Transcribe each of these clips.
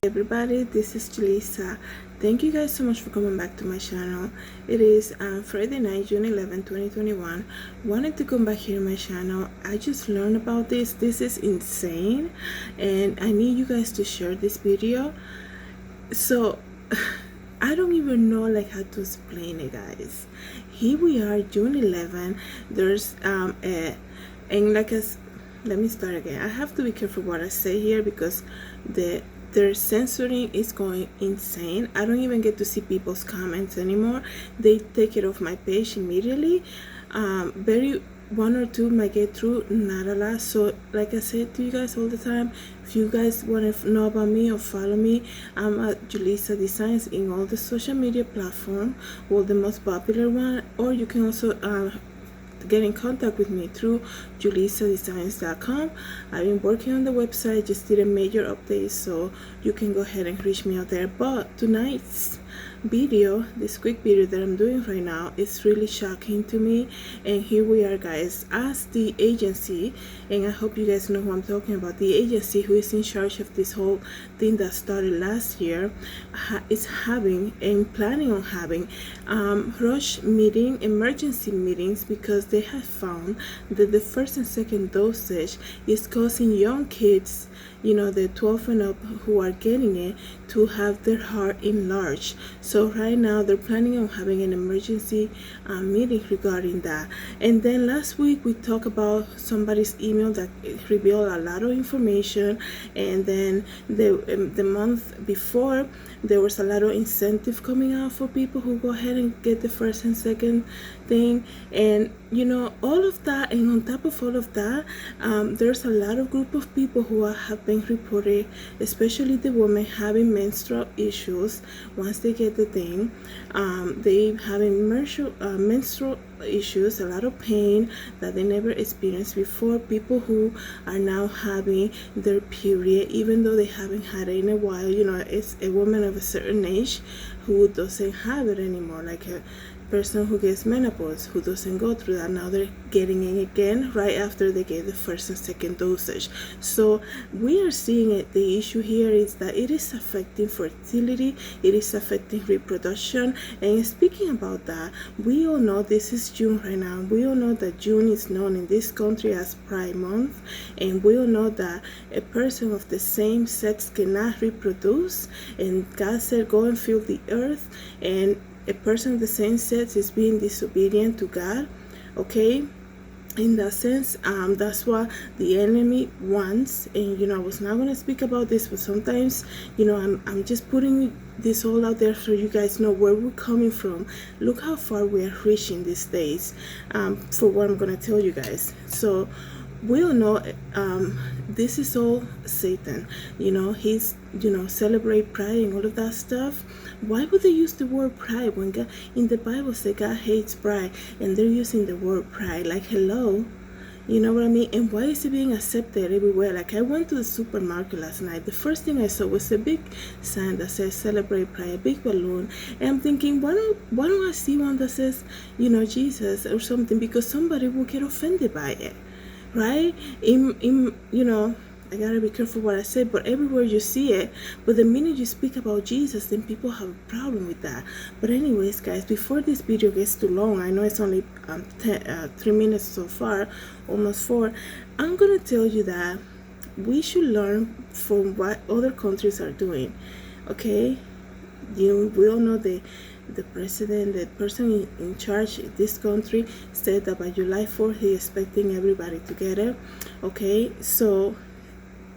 Everybody, this is Julissa. Thank you guys so much for coming back to my channel. It is Friday night, June 11, 2021. Wanted to come back here to my channel. I just learned about this. This is insane, and I need you guys to share this video. So I don't even know how to explain it, guys. Here we are, June 11. There's let me start again. I have to be careful what I say here because their censoring is going insane. I don't even get to see people's comments anymore. They take it off my page immediately. Very one or two might get through, not a lot. So like I said to you guys all the time, if you guys want to know about me or follow me, I'm at Julissa Designs in all the social media platforms, well, the most popular one, or you can also get in contact with me through julissadesigns.com. I've been working on the website, just did a major update, so you can go ahead and reach me out there. But tonight's video, this quick video that I'm doing right now, is really shocking to me. And here we are, guys, as the agency, and I hope you guys know who I'm talking about. The agency who is in charge of this whole thing that started last year is having and planning on having rush meeting, emergency meetings, because they have found that the first and second dosage is causing young kids, the 12 and up who are getting it, to have their heart enlarged. So right now they're planning on having an emergency meeting regarding that. And then last week we talked about somebody's email that revealed a lot of information, and then the month before there was a lot of incentive coming out for people who go ahead and get the first and second thing, and all of that. And on top of all of that, there's a lot of group of people who have been reported, especially the women, having menstrual issues. Once they get the thing, they having menstrual issues, a lot of pain that they never experienced before. People who are now having their period even though they haven't had it in a while. It's a woman of a certain age who doesn't have it anymore, like a person who gets menopause, who doesn't go through that. Now they're getting it again right after they get the first and second dosage. So we are seeing it. The issue here is that it is affecting fertility, it is affecting reproduction. And speaking about that, we all know this is June right now. We all know that June is known in this country as Pride Month, and we all know that a person of the same sex cannot reproduce, and God said go and fill the earth, and a person of the same sex is being disobedient to God. Okay, in that sense, that's what the enemy wants. And I was not going to speak about this, but sometimes I'm just putting this all out there so you guys know where we're coming from. Look how far we are reaching these days, for what I'm going to tell you guys. So we all know this is all Satan. He's celebrate pride and all of that stuff. Why would they use the word pride when God in the Bible says God hates pride, and they're using the word pride? Like, hello, you know what I mean? And why is it being accepted everywhere? Like, I went to the supermarket last night. The first thing I saw was a big sign that says celebrate pride, a big balloon. And I'm thinking, why don't I see one that says, Jesus or something? Because somebody will get offended by it, right? I gotta be careful what I say, but everywhere you see it. But the minute you speak about Jesus, then people have a problem with that. But anyways, guys, before this video gets too long, I know it's only 3 minutes so far, almost 4. I'm gonna tell you that we should learn from what other countries are doing. Okay, we all know the president, the person in charge of this country, said that by July 4th he's expecting everybody together. Okay, so.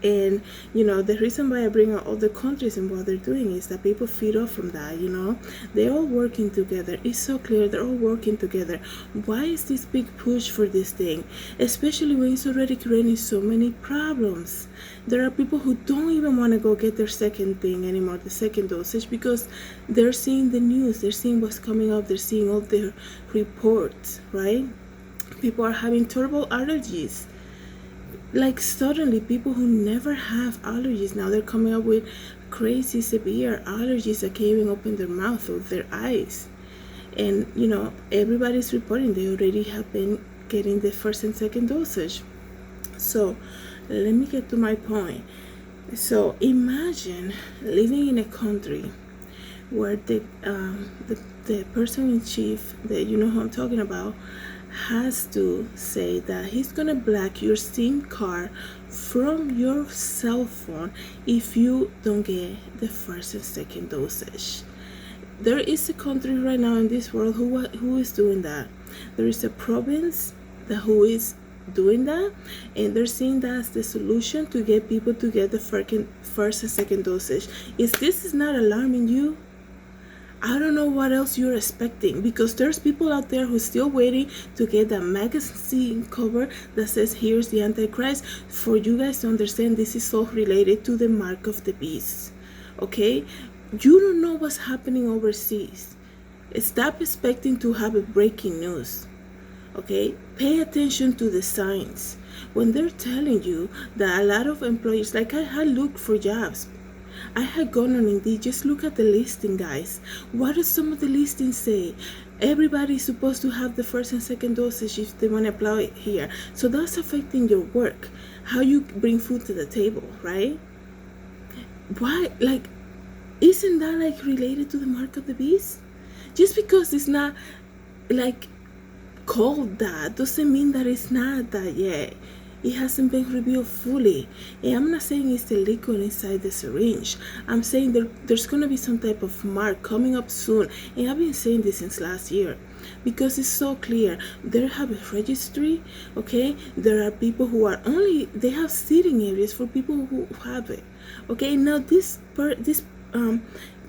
And the reason why I bring out other countries and what they're doing is that people feed off from that. They're all working together. It's so clear they're all working together. Why is this big push for this thing, especially when it's already creating so many problems? There are people who don't even want to go get their second thing anymore, the second dosage, because they're seeing the news, they're seeing what's coming up, they're seeing all their reports, right? People are having terrible allergies. Like, suddenly people who never have allergies, now they're coming up with crazy severe allergies that can't even open their mouth or their eyes. And everybody's reporting they already have been getting the first and second dosage. So let me get to my point. So imagine living in a country where the person in chief, that you know who I'm talking about, has to say that he's gonna block your SIM card from your cell phone if you don't get the first and second dosage. There is a country right now in this world who is doing that. There is a province that who is doing that, and they're seeing that as the solution to get people to get the first and second dosage. Is this is not alarming you? I don't know what else you're expecting, because there's people out there who's still waiting to get that magazine cover that says here's the Antichrist. For you guys to understand, this is all related to the mark of the beast. Okay? You don't know what's happening overseas. Stop expecting to have a breaking news. Okay? Pay attention to the signs. When they're telling you that a lot of employers, like I had looked for jobs, I had gone on Indeed, just look at the listing, guys. What does some of the listings say? Everybody's supposed to have the first and second dosage if they want to apply here. So that's affecting your work, how you bring food to the table, right? Why, like, isn't that like related to the mark of the beast? Just because it's not like called that doesn't mean that it's not that yet. It hasn't been revealed fully. And I'm not saying it's the liquid inside the syringe. I'm saying there's going to be some type of mark coming up soon. And I've been saying this since last year, because it's so clear. They have a registry, okay? There are people who are only, they have seating areas for people who have it, okay? Now this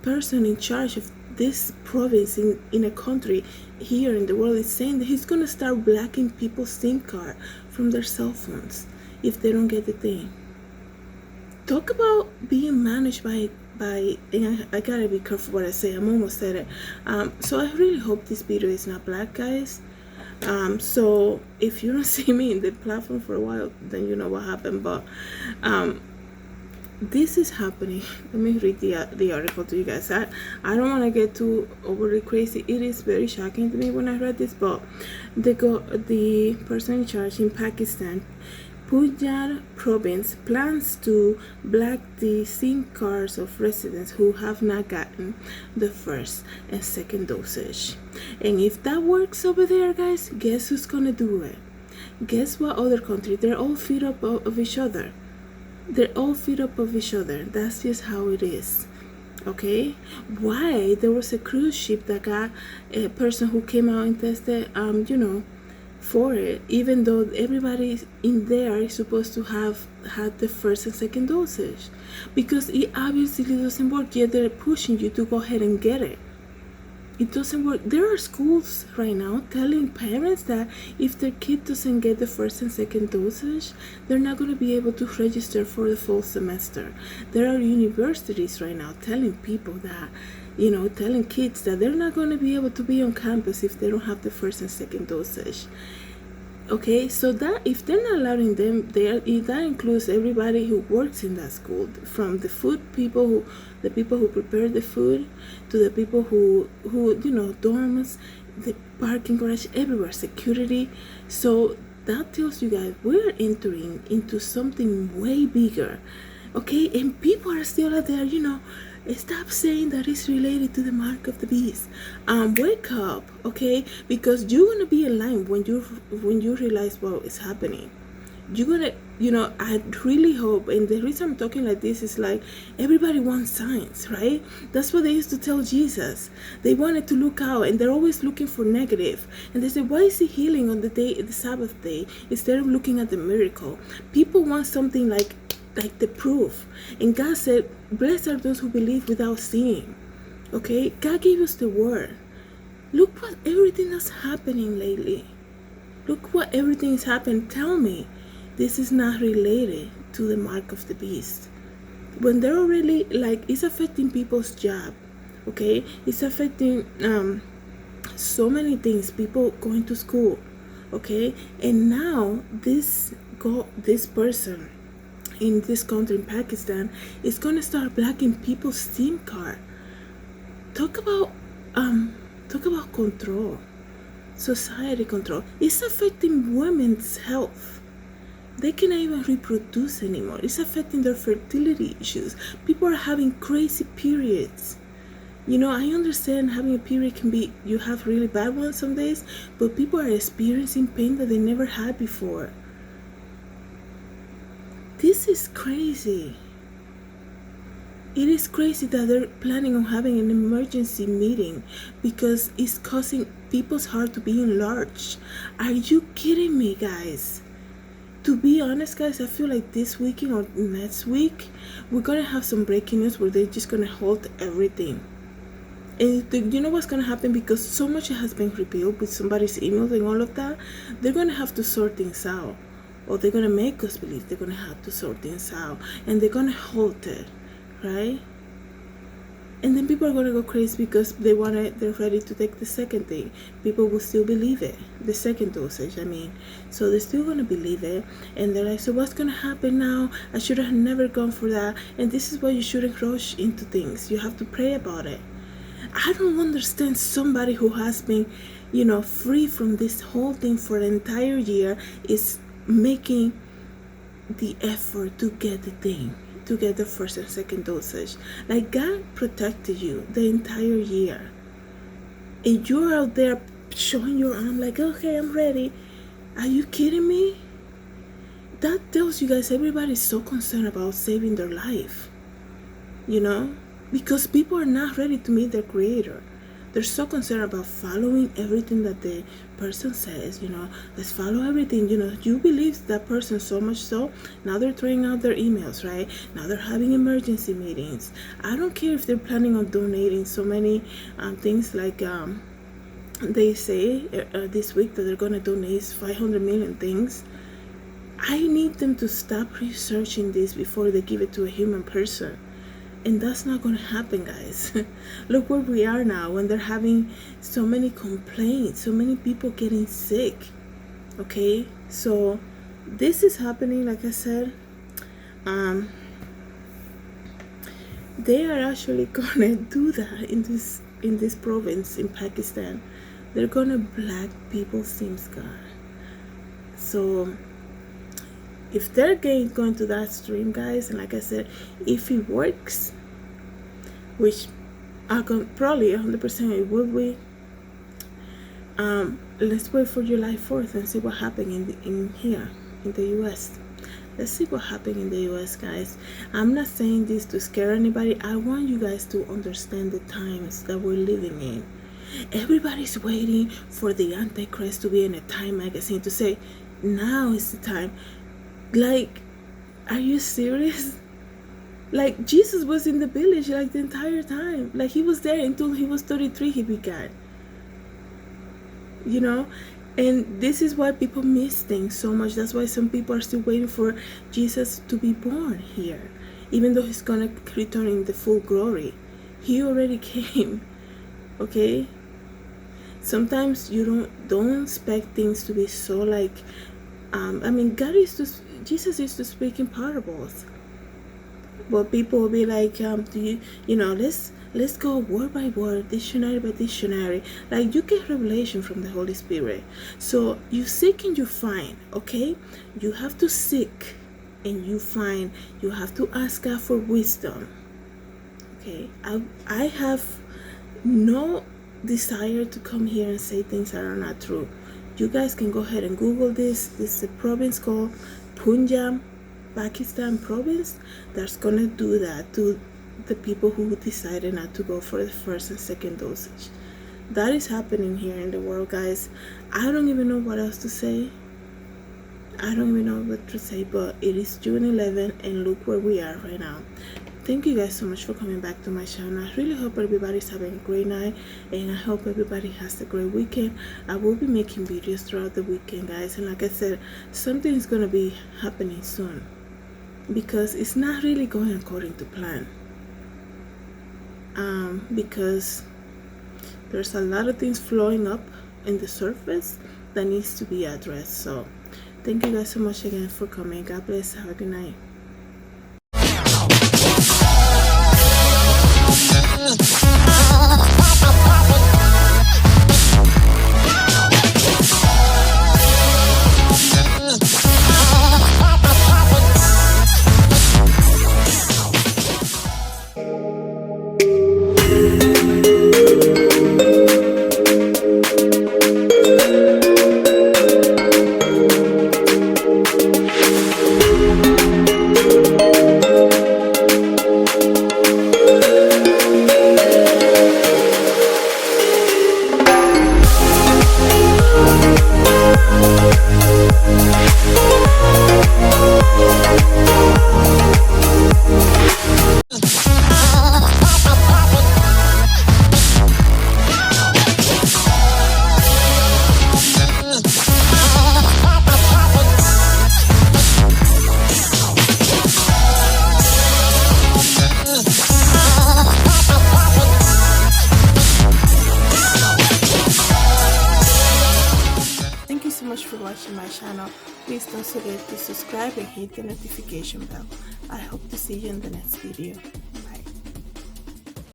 person in charge of this province in a country here in the world is saying that he's going to start blocking people's SIM card from their cell phones if they don't get the thing. Talk about being managed by and I gotta be careful what I say. I'm almost at it. So I really hope this video is not black, guys. So if you don't see me in the platform for a while, then you know what happened. But this is happening. Let me read the article to you guys. I don't want to get too overly crazy. It is very shocking to me when I read this, but the person in charge in Pakistan, Punjab province, plans to block the SIM cards of residents who have not gotten the first and second dosage. And if that works over there, guys, guess who's gonna do it? Guess what other country? They're all feet up of each other. They're all feet up of each other. That's just how it is. Okay? Why? There was a cruise ship that got a person who came out and tested, for it, even though everybody in there is supposed to have had the first and second dosage. Because it obviously doesn't work. Yet they're pushing you to go ahead and get it. It doesn't work. There are schools right now telling parents that if their kid doesn't get the first and second dosage, they're not going to be able to register for the fall semester. There are universities right now telling people that, telling kids that they're not going to be able to be on campus if they don't have the first and second dosage. Okay, so that if they're not allowing them, that includes everybody who works in that school, from the food people, the people who prepare the food, to the people who dorms, the parking garage, everywhere, security. So that tells you guys we're entering into something way bigger. Okay, and people are still out there, stop saying that it's related to the mark of the beast. Wake up, okay? Because you're gonna be in line when you realize what is happening. You're gonna, I really hope, and the reason I'm talking like this is like everybody wants signs, right? That's what they used to tell Jesus. They wanted to look out, and they're always looking for negative. And they say, why is he healing on the Sabbath day, instead of looking at the miracle? People want something like the proof. And God said, blessed are those who believe without seeing. Okay, God gave us the word. Look what everything that's happening lately. Look what everything is happening. Tell me this is not related to the mark of the beast, when they're already it's affecting people's job. Okay, it's affecting so many things, people going to school. Okay, and now this person in this country, in Pakistan, is gonna start blocking people's SIM card. Talk about control, society control. It's affecting women's health. They cannot even reproduce anymore. It's affecting their fertility issues. People are having crazy periods. I understand having a period can be, you have really bad ones some days, but people are experiencing pain that they never had before. This is crazy. It is crazy that they're planning on having an emergency meeting because it's causing people's heart to be enlarged. Are you kidding me, guys? To be honest, guys, I feel like this weekend or next week, we're going to have some breaking news where they're just going to halt everything. And you know what's going to happen? Because so much has been revealed with somebody's emails and all of that, they're going to have to sort things out. Or they're going to make us believe they're going to have to sort things out. And they're going to halt it, right? And then people are going to go crazy because they're ready to take the second thing. People will still believe it, the second dosage, I mean. So they're still going to believe it. And they're like, so what's going to happen now? I should have never gone for that. And this is why you shouldn't rush into things. You have to pray about it. I don't understand somebody who has been, free from this whole thing for an entire year is making the effort to get the thing, to get the first and second dosage. Like, God protected you the entire year. And you're out there showing your arm like, okay, I'm ready. Are you kidding me? That tells you guys everybody's so concerned about saving their life. Because people are not ready to meet their creator. They're so concerned about following everything that the person says, let's follow everything. You believe that person so much so, now they're throwing out their emails, right? Now they're having emergency meetings. I don't care if they're planning on donating so many things like they say this week that they're going to donate 500 million things. I need them to stop researching this before they give it to a human person. And that's not going to happen, guys. Look where we are now when they're having so many complaints, so many people getting sick. Okay, so this is happening, like I said. They are actually going to do that in this province in Pakistan. They're going to black people's SIM card. So if they're going to that stream, guys, and like I said, if it works, which probably 100% it will be, let's wait for July 4th and see what happened in here in the US. Let's see what happened in the US, guys. I'm not saying this to scare anybody. I want you guys to understand the times that we're living in. Everybody's waiting for the Antichrist to be in a Time magazine to say, now is the time. Like, are you serious? Like, Jesus was in the village like the entire time. Like, he was there until he was 33, he began. And this is why people miss things so much. That's why some people are still waiting for Jesus to be born here, even though he's gonna return in the full glory. He already came. Okay? Sometimes you don't expect things to be so like Jesus used to speak in parables, but people will be like, let's go word by word, dictionary by dictionary. Like, you get revelation from the Holy Spirit. So you seek and you find. Okay, you have to seek and you find. You have to ask God for wisdom. Okay, I have no desire to come here and say things that are not true. You guys can go ahead and Google this. This is a province called Punjab, Pakistan province, that's gonna do that to the people who decided not to go for the first and second dosage. That is happening here in the world, guys. I don't even know what else to say. I don't even know what to say, but it is June 11th and look where we are right now. Thank you guys so much for coming back to my channel. I really hope everybody's having a great night, and I hope everybody has a great weekend. I will be making videos throughout the weekend, guys, and like I said, something is going to be happening soon because it's not really going according to plan. Because there's a lot of things flowing up in the surface that needs to be addressed. So thank you guys so much again for coming. God bless. Have a good night. watching my channel. Please don't forget to subscribe and hit the notification bell. I hope to see you in the next video.